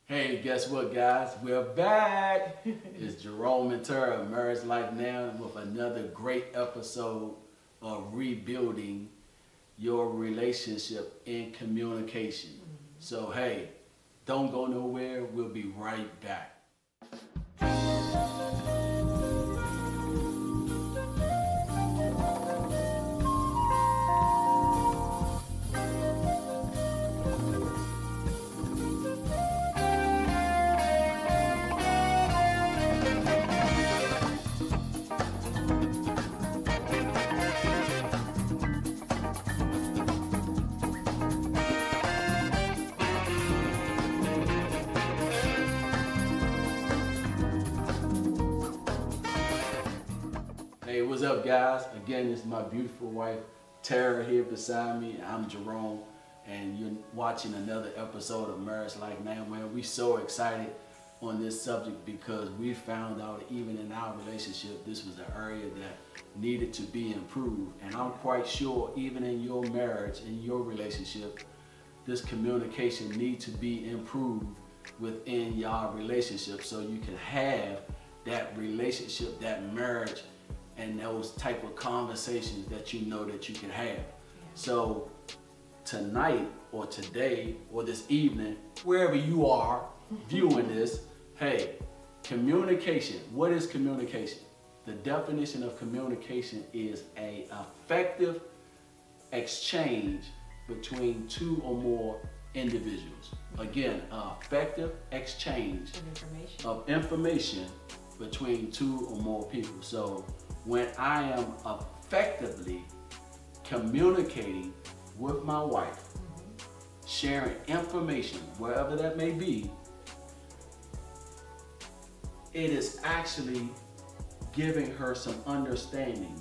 Hey, guess what, guys? We're back. It's Jerome and Tara of Marriage Life Now with another great episode of rebuilding your relationship in communication. So, hey, don't go nowhere. We'll be right back. Hey, what's up, guys? Again, this is my beautiful wife, Tara, here beside me. I'm Jerome, and you're watching another episode of Marriage Life Now. Man, we're so excited on this subject because we found out even in our relationship, this was an area that needed to be improved. And I'm quite sure even in your marriage, in your relationship, this communication needs to be improved within your relationship so you can have that relationship, that marriage, and those type of conversations that you know that you can have. Yeah. So tonight or today or this evening, wherever you are viewing this, hey, communication. What is communication? The definition of communication is an effective exchange between two or more individuals. Again, effective exchange of information between two or more people. So when I am effectively communicating with my wife, sharing information, wherever that may be, it is actually giving her some understanding,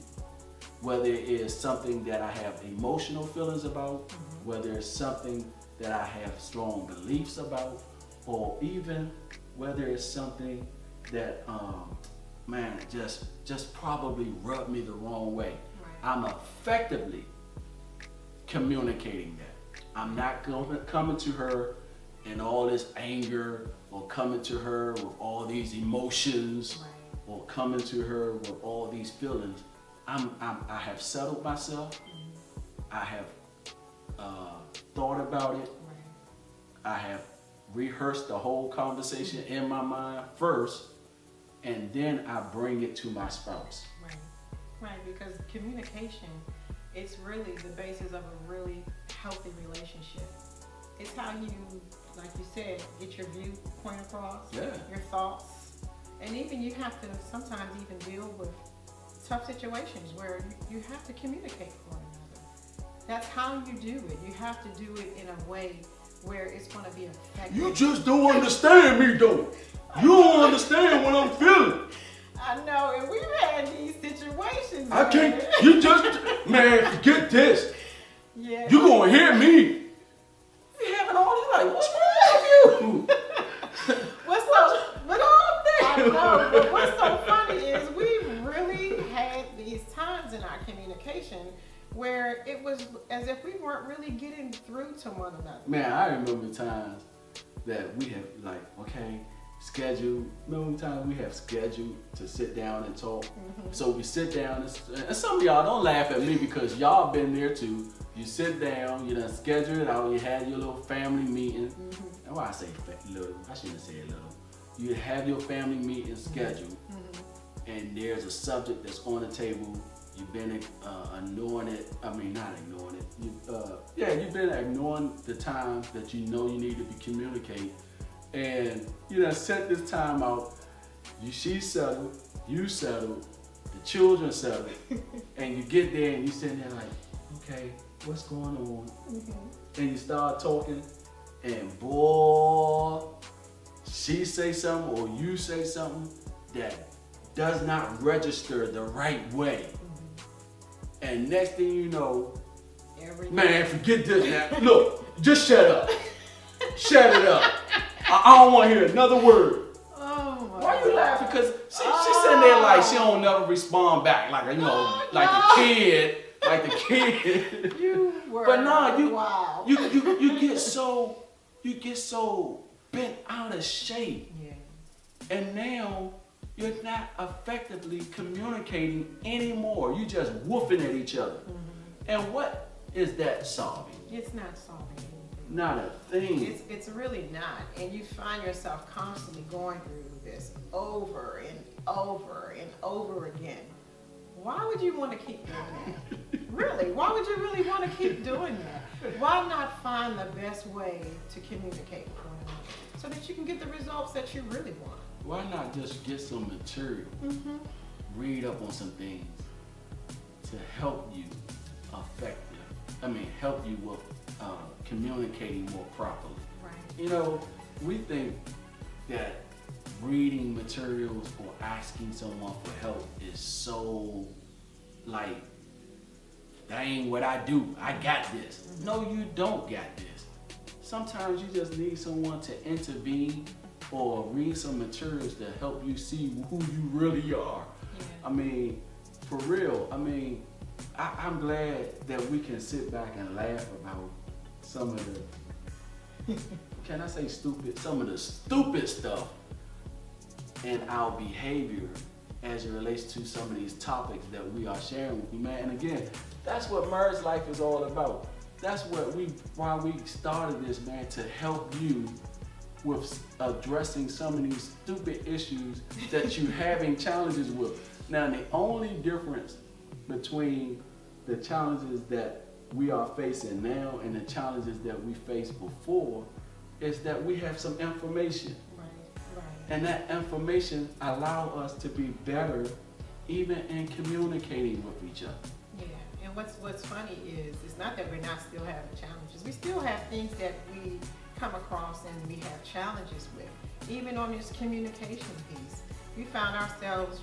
whether it is something that I have emotional feelings about, whether it's something that I have strong beliefs about, or even whether it's something that just probably rubbed me the wrong way. Right. I'm effectively communicating that. I'm not coming to her in all this anger, or coming to her with all these emotions, right, or coming to her with all these feelings. I have settled myself. I have thought about it. Right. I have rehearsed the whole conversation in my mind first, and then I bring it to my spouse. Right, because communication, it's really the basis of a really healthy relationship. It's how you, like you said, get your viewpoint across, your thoughts, and even you have to sometimes even deal with tough situations where you have to communicate with one another. That's how you do it. You have to do it in a way where it's going to be effective. You just don't understand me, though. You don't understand what I'm feeling. I know, and we've had these situations. I can't, you just, man, forget this. Yeah. You gonna hear me. You having all this, like, what's wrong with you? I know, but what's so funny is we've really had these times in our communication where it was as if we weren't really getting through to one another. Man, I remember times that we have, like, scheduled. Remember times we have scheduled to sit down and talk. So we sit down, and some of y'all don't laugh at me because y'all been there too. You sit down, you done schedule it out, you had your little family meeting. And why I say little, I shouldn't have said little. You have your family meeting scheduled, and there's a subject that's on the table. You've been ignoring it. I mean, not ignoring it. You've been ignoring the time that you know you need to be communicating. And you done set this time out. She settled, you settled, the children settled, and you get there and you sitting there like, okay, what's going on? And you start talking, and boy, she say something or you say something that does not register the right way. And next thing you know, man, forget this now. Look, just shut up. Shut it up. I don't want to hear another word. Oh my Why you laughing? Because she's sitting there like she don't never respond back, like the kid, like the kid. You were. But no, wow. you get so bent out of shape. Yeah. And now you're not effectively communicating anymore. You're just woofing at each other. And what is that solving? It's not solving anything. Not a thing. It's really not. And you find yourself constantly going through this over and over and over again. Why would you want to keep doing that? Really? Why would you really want to keep doing that? Why not find the best way to communicate with one another so that you can get the results that you really want? Why not just get some material, read up on some things to help you help you with communicating more properly. Right. You know, we think that reading materials or asking someone for help is so like, that ain't what I do. I got this. No, you don't got this. Sometimes you just need someone to intervene or read some materials to help you see who you really are. Yeah. I mean, for real, I'm glad that we can sit back and laugh about some of the, can I say stupid? Some of the stupid stuff in our behavior as it relates to some of these topics that we are sharing with you, man. And again, that's what Marriage Life is all about. That's why we started this, man, to help you with addressing some of these stupid issues that you're having challenges with. Now, the only difference between the challenges that we are facing now and the challenges that we faced before is that we have some information. Right. And that information allow us to be better even in communicating with each other. Yeah, and what's funny is, it's not that we're not still having challenges. We still have things that we come across and we have challenges with. Even on this communication piece, we found ourselves,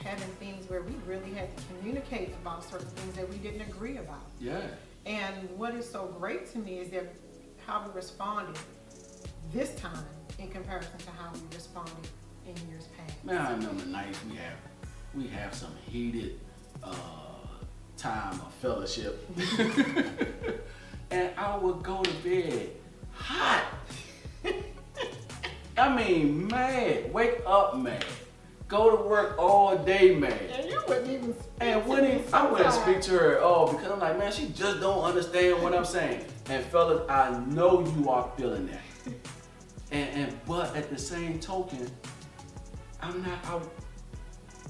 having things where we really had to communicate about certain things that we didn't agree about. Yeah. And what is so great to me is that how we responded this time in comparison to how we responded in years past. Man, I remember nights we have some heated time of fellowship. And I would go to bed hot. I mean, mad. Wake up mad. Go to work all day mad. And you wouldn't even speak and to when me I wouldn't sometimes. speak to her at all because I'm like, man, she just don't understand what I'm saying. And fellas, I know you are feeling that. But at the same token,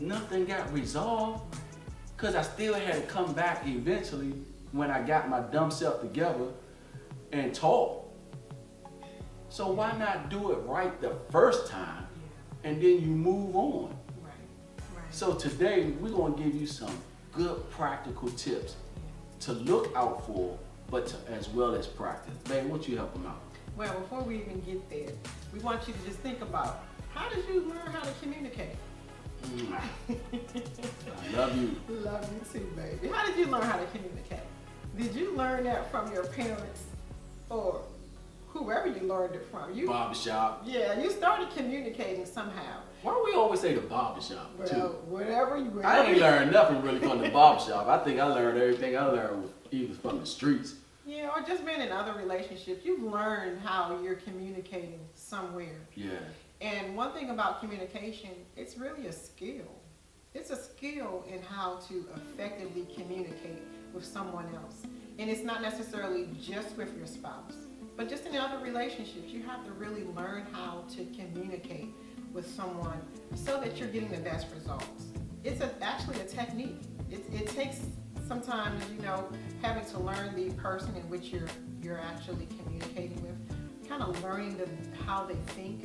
nothing got resolved because I still had to come back eventually when I got my dumb self together and talk. So why not do it right the first time and then you move on? Right. So today we're gonna give you some good practical tips to look out for, but as well as practice. Babe, why don't you help them out? Well, before we even get there, we want you to just think about, how did you learn how to communicate? I love you. Love you too, baby. How did you learn how to communicate? Did you learn that from your parents or whoever you learned it from? Barbershop. Yeah, you started communicating somehow. Why do we always say the barbershop too? Well, whatever I ain't learned nothing really from the barbershop. I think I learned everything I learned either from the streets. Yeah, or just being in other relationships. You've learned how you're communicating somewhere. Yeah. And one thing about communication, it's really a skill. It's a skill in how to effectively communicate with someone else. And it's not necessarily just with your spouse, but just in other relationships. You have to really learn how to communicate with someone so that you're getting the best results. It's actually a technique. It takes sometimes, having to learn the person in which you're actually communicating with, kind of learning how they think,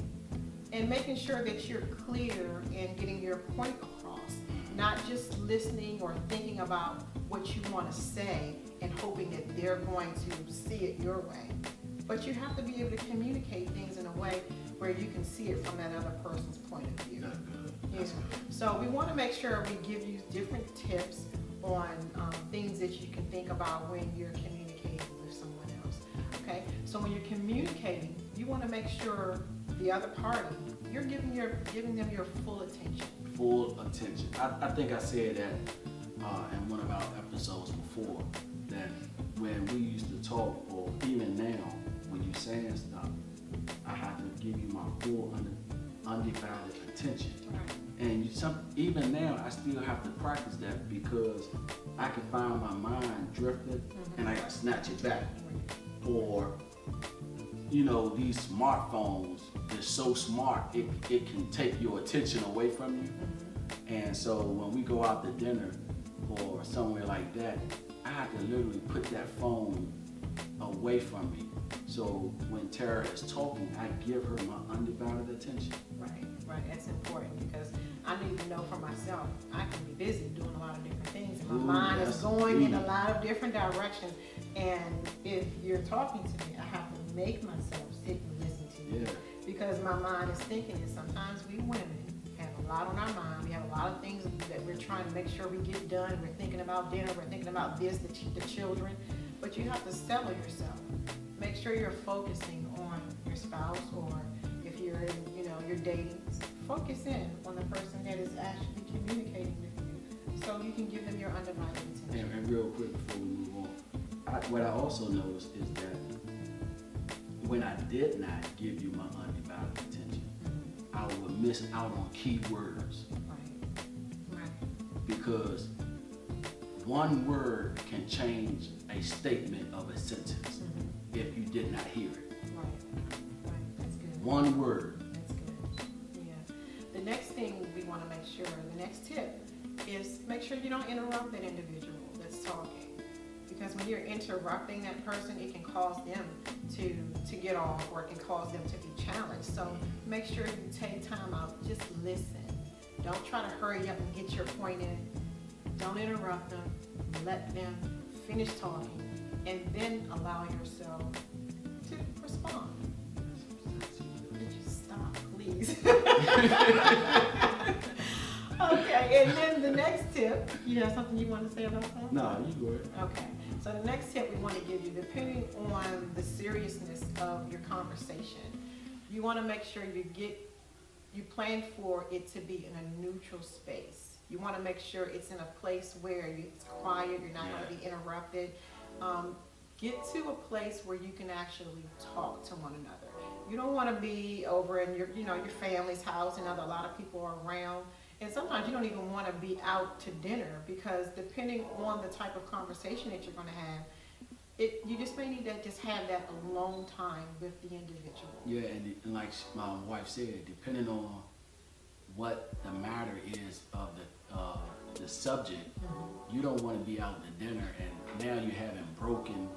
and making sure that you're clear in getting your point across, not just listening or thinking about what you want to say and hoping that they're going to see it your way. But you have to be able to communicate things in a way where you can see it from that other person's point of view. That's good. Yeah. That's good. So we want to make sure we give you different tips on things that you can think about when you're communicating with someone else. Okay? So when you're communicating, you want to make sure the other party, you're giving them your full attention. Full attention. I think I said that in one of our episodes before, that when we used to talk, or even now, when you're saying stuff, I have to give you my full undivided attention. Right. And even now, I still have to practice that because I can find my mind drifting and I gotta snatch it back. Or, these smartphones, they're so smart, it can take your attention away from you. And so when we go out to dinner or somewhere like that, I have to literally put that phone away from me. So when Tara is talking, I give her my undivided attention. Right. That's important because I need to know for myself. I can be busy doing a lot of different things. And my mind is going in a lot of different directions. And if you're talking to me, I have to make myself sit and listen to you. Yeah. Because my mind is thinking, and sometimes we women have a lot on our mind. We have a lot of things that we're trying to make sure we get done. We're thinking about dinner. We're thinking about this, the children. But you have to settle yourself. Make sure you're focusing on your spouse, or if you're in, you're dating, focus in on the person that is actually communicating with you, so you can give them your undivided attention. And real quick before we move on, what I also noticed is that when I did not give you my undivided attention, I would miss out on key words. Right. Because one word can change a statement of a sentence if you did not hear it. Right. That's good. One word. That's good. Yeah. The next thing we want to make sure, the next tip, is make sure you don't interrupt that individual that's talking. Because when you're interrupting that person, it can cause them to get off, or it can cause them to be challenged. So make sure you take time out, just listen. Don't try to hurry up and get your point in. Don't interrupt them. Let them finish talking, and then allow yourself to respond. Would you stop, please? Okay, and then the next tip, you have something you want to say about that? No, you go ahead. Okay, so the next tip we want to give you, depending on the seriousness of your conversation, you want to make sure you plan for it to be in a neutral space. You want to make sure it's in a place where it's quiet, you're not going to be interrupted. Get to a place where you can actually talk to one another. You don't want to be over in your family's house and a lot of people are around. And sometimes you don't even want to be out to dinner, because depending on the type of conversation that you're going to have, you just may need to just have that alone time with the individual. Yeah, and like my wife said, depending on what the matter is of the subject, you don't want to be out to dinner and now you're having broken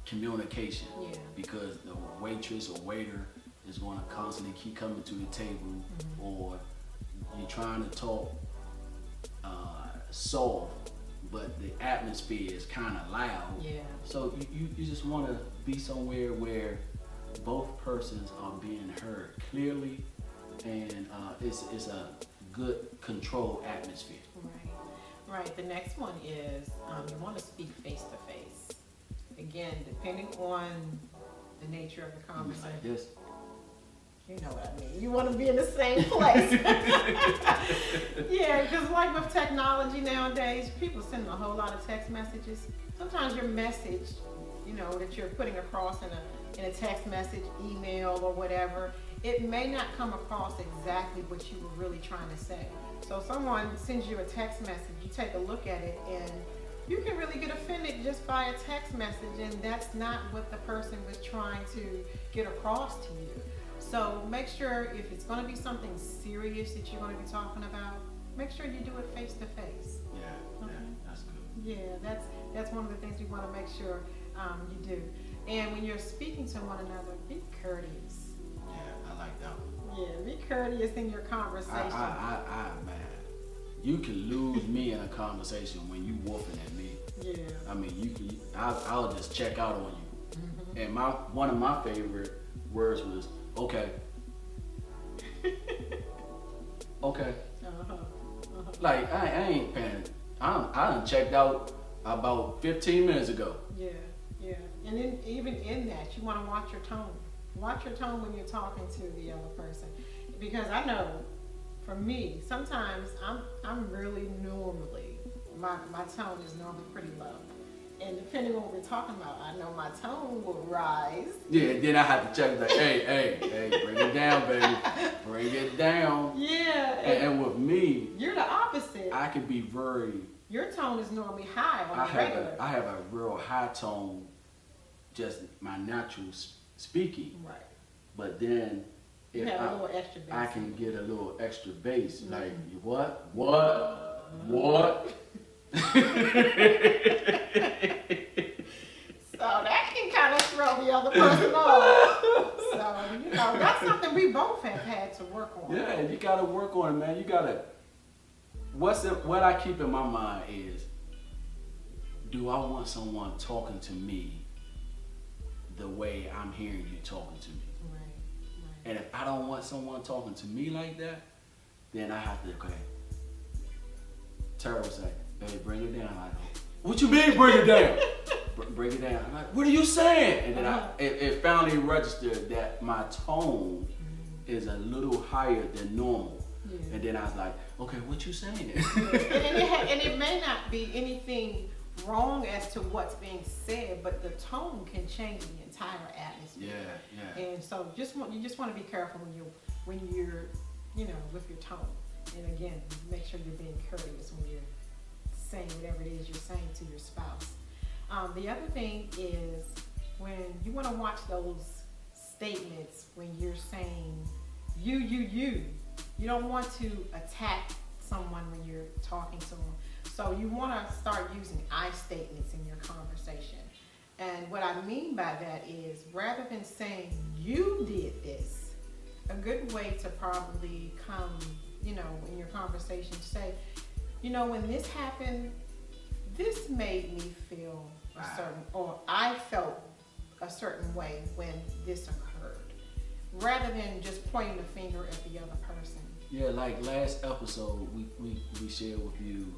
communication because the waitress or waiter is going to constantly keep coming to the table, or you're trying to talk soft, but the atmosphere is kind of loud. Yeah. So you just want to be somewhere where both persons are being heard clearly, and it's a good controlled atmosphere. Right. The next one is you want to speak face to face. Again, depending on the nature of the conversation. Like this. You know what I mean. You want to be in the same place. Yeah, because like with technology nowadays, people send a whole lot of text messages. Sometimes your message, that you're putting across in a text message, email, or whatever, it may not come across exactly what you were really trying to say. So someone sends you a text message, you take a look at it, and you can really get offended just by a text message, and that's not what the person was trying to get across to you. So make sure, if it's going to be something serious that you're going to be talking about, make sure you do it face to face. Yeah, that's good. Yeah, that's one of the things we want to make sure you do. And when you're speaking to one another, be courteous. Yeah, I like that one. Yeah, be courteous in your conversation. Man, you can lose me in a conversation when you whooping at me. Yeah. I mean, I'll just check out on you. And one of my favorite words was, okay. Okay. Like, I ain't paying. I done checked out about 15 minutes ago. Yeah. And then even in that, you want to watch your tone. Watch your tone when you're talking to the other person. Because I know, for me, sometimes I'm really normally, my tone is normally pretty low. And depending on what we're talking about, I know my tone will rise. Yeah, then I have to check like, hey, bring it down, baby. Bring it down. Yeah. And with me, you're the opposite. I can be very... Your tone is normally high on the regular. I have a real high tone, just my natural speaking. Right. But then you have a little extra bass. I can get a little extra bass. Mm-hmm. Like, what? So that can kind of throw the other person off. So, that's something we both have had to work on. Yeah, you gotta work on it, man. You gotta, what I keep in my mind is, do I want someone talking to me the way I'm hearing you talking to me? Right. And if I don't want someone talking to me like that, then I have to, okay. Tara was like, hey, bring it down. I go, what you mean bring it down? Bring it down. I'm like, what are you saying? And then it finally registered that my tone is a little higher than normal. Yeah. And then I was like, okay, what you saying? and it may not be anything wrong as to what's being said, but the tone can change the entire atmosphere. Yeah. And so you just want to be careful when you're with your tone. And again, make sure you're being courteous when you're saying whatever it is you're saying to your spouse. The other thing is when you want to watch those statements when you're saying you don't want to attack someone when you're talking to them. So you want to start using I statements in your conversation. And what I mean by that is rather than saying you did this, a good way to probably come, in your conversation to say, when this happened, this made me feel a certain, or I felt a certain way when this occurred, rather than just pointing the finger at the other person. Yeah, like last episode, we shared with you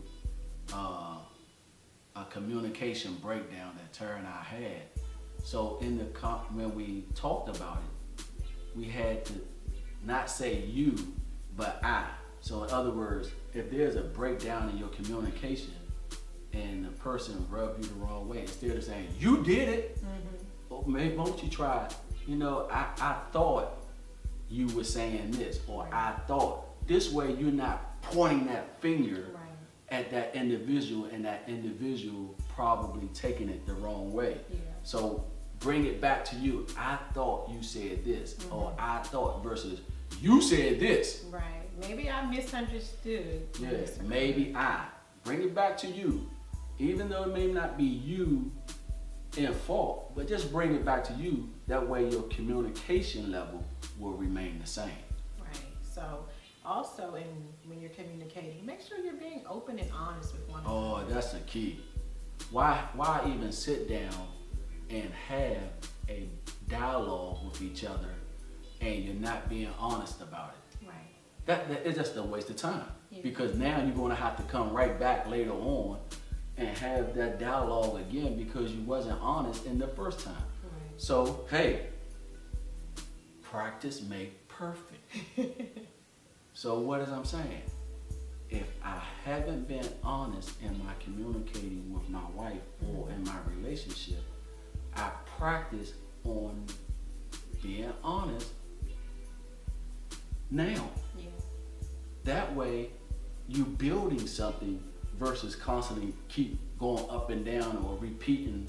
a communication breakdown that Tara and I had. So when we talked about it, we had to not say you, but I. So in other words, if there's a breakdown in your communication and the person rubbed you the wrong way, instead of saying, you did it, well, maybe won't you try, I thought you were saying this, or I thought. This way you're not pointing that finger at that individual and that individual probably taking it the wrong way. Yeah. So bring it back to you. I thought you said this, or I thought versus you said this. Right. Maybe I misunderstood. Yes, maybe I. Bring it back to you. Even though it may not be you in fault, but just bring it back to you. That way your communication level will remain the same. Right. So also when you're communicating, make sure you're being open and honest with one another. Oh, that's the key. Why even sit down and have a dialogue with each other and you're not being honest about it? That is just a waste of time. Yeah. Because now you're going to have to come right back later on and have that dialogue again because you wasn't honest in the first time. Right. So, hey, practice make perfect. So what is I'm saying? If I haven't been honest in my communicating with my wife or in my relationship, I practice on being honest now. Yeah. That way you building something versus constantly keep going up and down or repeating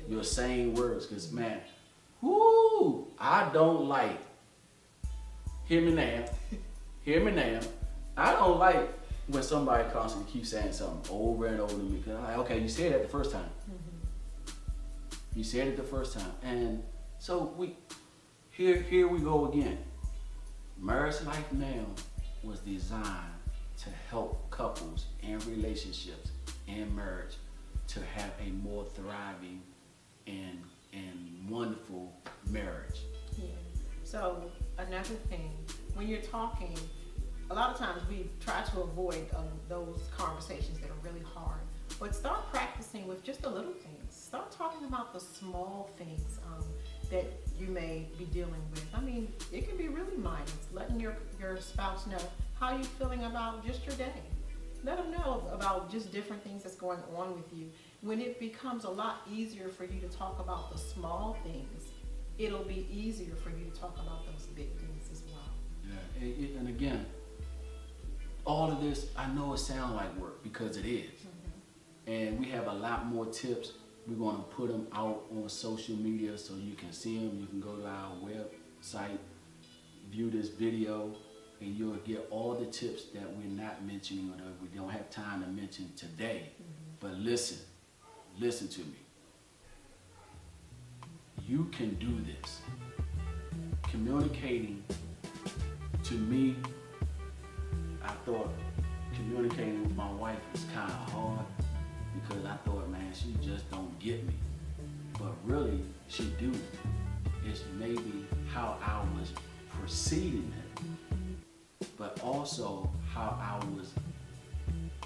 your same words. Because man, I don't like, hear me now, I don't like when somebody constantly keeps saying something over and over to me. Because I'm like, okay, you said that the first time. You said it the first time. And so here we go again. Marriage Life Now was designed to help couples in relationships and marriage to have a more thriving and wonderful marriage. Yeah. So another thing, when you're talking, a lot of times we try to avoid those conversations that are really hard. But start practicing with just the little things. Start talking about the small things that you may be dealing with. I mean, it can be really minor. Letting your spouse know how you're feeling about just your day. Let them know about just different things that's going on with you. when it becomes a lot easier for you to talk about the small things, it'll be easier for you to talk about those big things as well. Yeah, and again, all of this, I know it sounds like work because it is. And we have a lot more tips. We're going to put them out on social media so you can see them. You can go to our website, view this video, and you'll get all the tips that we're not mentioning or that we don't have time to mention today. But listen to me. You can do this. Communicating, to me, I thought communicating with my wife was kind of hard because I thought, man, she just don't get me. But really, she do. It's maybe how I was perceiving it, but also how I was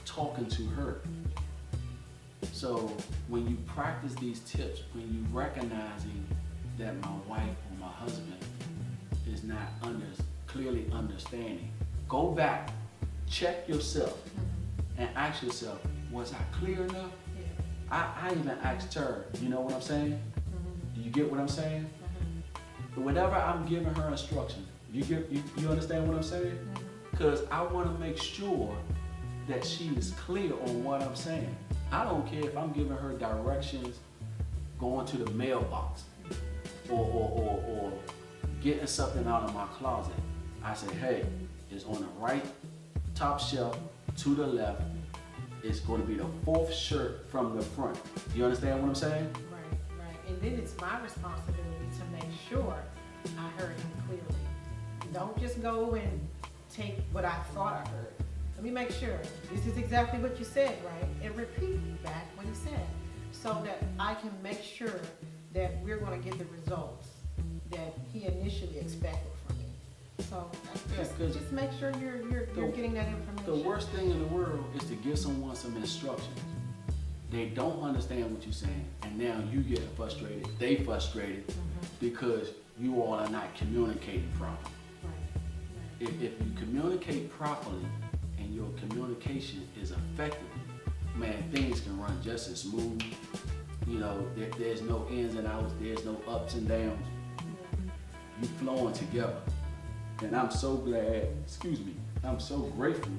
talking to her. So when you practice these tips, when you recognizing that my wife or my husband is not clearly understanding, go back, check yourself, and ask yourself, was I clear enough? I even asked her, you know what I'm saying? Do you get what I'm saying? Whenever I'm giving her instructions, you understand what I'm saying? Because I want to make sure that she is clear on what I'm saying. I don't care if I'm giving her directions going to the mailbox or getting something out of my closet. I say, hey, it's on the right top shelf to the left. It's going to be the fourth shirt from the front. You understand what I'm saying? Right. And then it's my responsibility to make sure I heard him clearly. Don't just go and take what I thought I heard. Let me make sure this is exactly what you said, right? And repeat back what he said so that I can make sure that we're going to get the results that he initially expected from me. So just make sure you're getting that information. The worst thing in the world is to give someone some instructions. They don't understand what you're saying, and now you get frustrated. They frustrated because you all are not communicating properly. Right. If you communicate properly and your communication is effective, man, things can run just as smooth. You know, there's no ins and outs. There's no ups and downs. You flowing together. And I'm so glad, I'm so grateful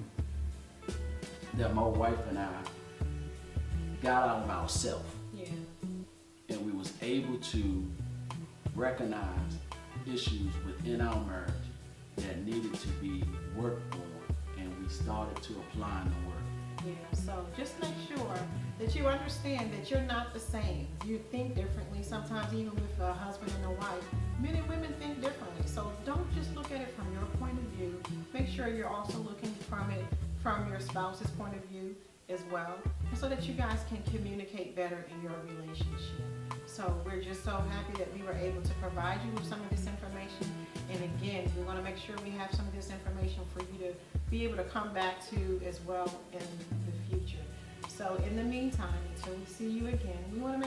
that my wife and I got out of ourselves. Yeah. And we was able to recognize issues within our marriage that needed to be worked on, and we started to apply the work. Yeah, so just make sure that you understand that you're not the same. You think differently. Sometimes even with a husband and a wife, men and women think differently. So don't just look at it from your point of view. Make sure you're also looking from it from your spouse's point of view as well, so that you guys can communicate better in your relationship. So we're just so happy that we were able to provide you with some of this information. And again, we want to make sure we have some of this information for you to be able to come back to as well in the future. So in the meantime, until we see you again, we want to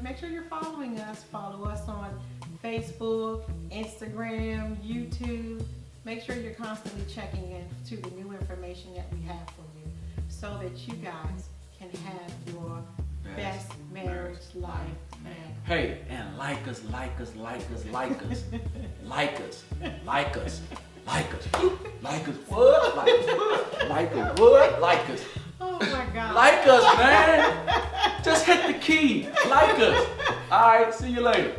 make sure you're following us. Follow us on Facebook, Instagram, YouTube. Make sure you're constantly checking in to the new information that we have for you so that you guys can have your best marriage life. Hey, and like us. Like us what? Like us what? Like us. Oh my God. Like us, man. Just hit the key. Like us. All right, see you later.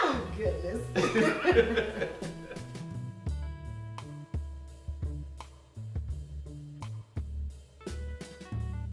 Oh, goodness.